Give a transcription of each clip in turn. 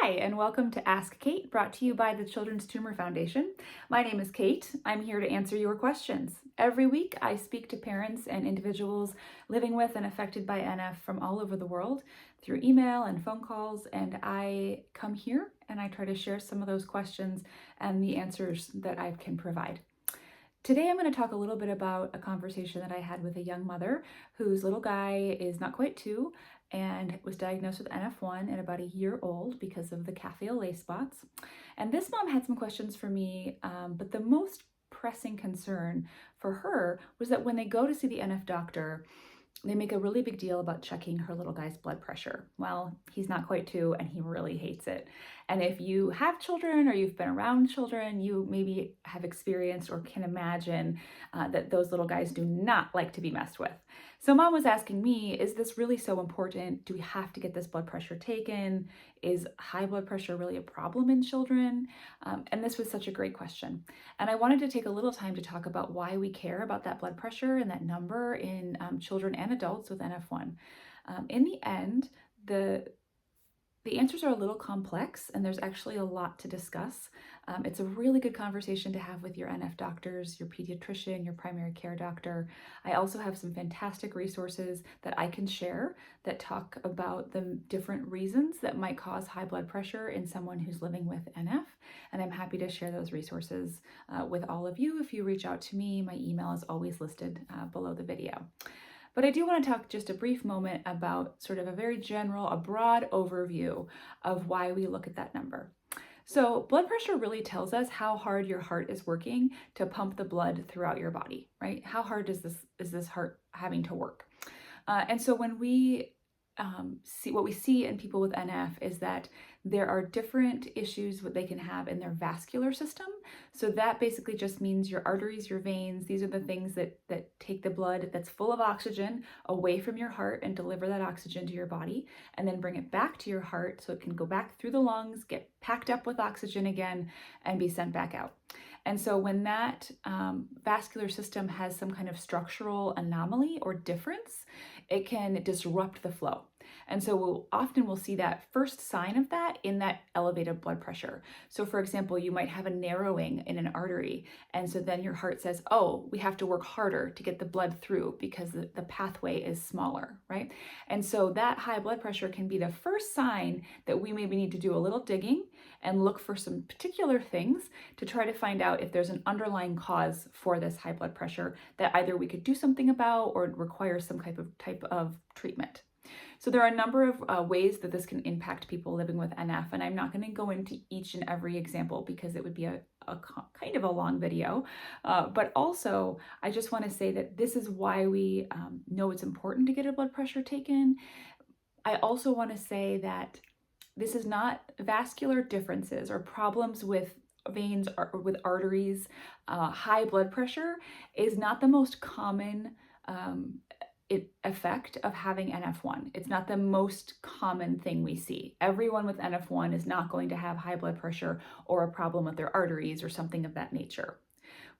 Hi, and welcome to Ask Kate, brought to you by the Children's Tumor Foundation. My name is Kate. I'm here to answer your questions. Every week, I speak to parents and individuals living with and affected by NF from all over the world through email and phone calls, and I come here and I try to share some of those questions and the answers that I can provide. Today, I'm going to talk a little bit about a conversation that I had with a young mother whose little guy is not quite 2 and was diagnosed with NF1 at about a year old because of the cafe au lait spots. And this mom had some questions for me, but the most pressing concern for her was that when they go to see the NF doctor, they make a really big deal about checking her little guy's blood pressure. Well, he's not quite 2 and he really hates it. And if you have children or you've been around children, you maybe have experienced or can imagine that those little guys do not like to be messed with. So mom was asking me, is this really so important? Do we have to get this blood pressure taken? Is high blood pressure really a problem in children? And this was such a great question. And I wanted to take a little time to talk about why we care about that blood pressure and that number in children and adults with NF1. In the end, the answers are a little complex and there's actually a lot to discuss. It's a really good conversation to have with your NF doctors, your pediatrician, your primary care doctor. I also have some fantastic resources that I can share that talk about the different reasons that might cause high blood pressure in someone who's living with NF. And I'm happy to share those resources with all of you. If you reach out to me, my email is always listed below the video. But I do want to talk just a brief moment about sort of a very general, a broad overview of why we look at that number. So blood pressure really tells us how hard your heart is working to pump the blood throughout your body, right? How hard is this heart having to work? And so when we what we see in people with NF is that there are different issues that they can have in their vascular system. So that basically just means your arteries, your veins, these are the things that take the blood that's full of oxygen away from your heart and deliver that oxygen to your body and then bring it back to your heart so it can go back through the lungs, get packed up with oxygen again, and be sent back out. And so when that vascular system has some kind of structural anomaly or difference, it can disrupt the flow. And so we'll see that first sign of that in that elevated blood pressure. So for example, you might have a narrowing in an artery. And so then your heart says, oh, we have to work harder to get the blood through because the pathway is smaller, right? And so that high blood pressure can be the first sign that we maybe need to do a little digging and look for some particular things to try to find out if there's an underlying cause for this high blood pressure that either we could do something about or require some type of treatment. So there are a number of ways that this can impact people living with NF, and I'm not going to go into each and every example because it would be a kind of a long video. But also, I just want to say that this is why we know it's important to get a blood pressure taken. I also want to say that this is not vascular differences or problems with veins or with arteries. High blood pressure is not the most common effect of having NF1. It's not the most common thing we see. Everyone with NF1 is not going to have high blood pressure or a problem with their arteries or something of that nature.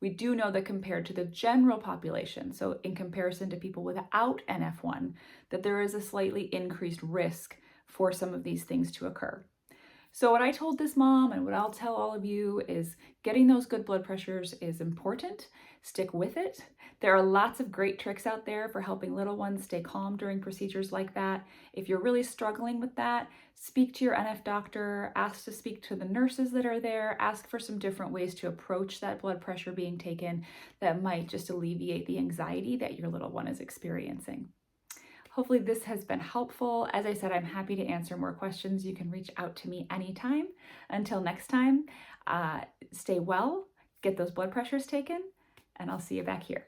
We do know that compared to the general population, so in comparison to people without NF1, that there is a slightly increased risk for some of these things to occur. So what I told this mom and what I'll tell all of you is getting those good blood pressures is important. Stick with it. There are lots of great tricks out there for helping little ones stay calm during procedures like that. If you're really struggling with that, speak to your NF doctor, ask to speak to the nurses that are there, ask for some different ways to approach that blood pressure being taken that might just alleviate the anxiety that your little one is experiencing. Hopefully this has been helpful. As I said, I'm happy to answer more questions. You can reach out to me anytime. Until next time, stay well, get those blood pressures taken, and I'll see you back here.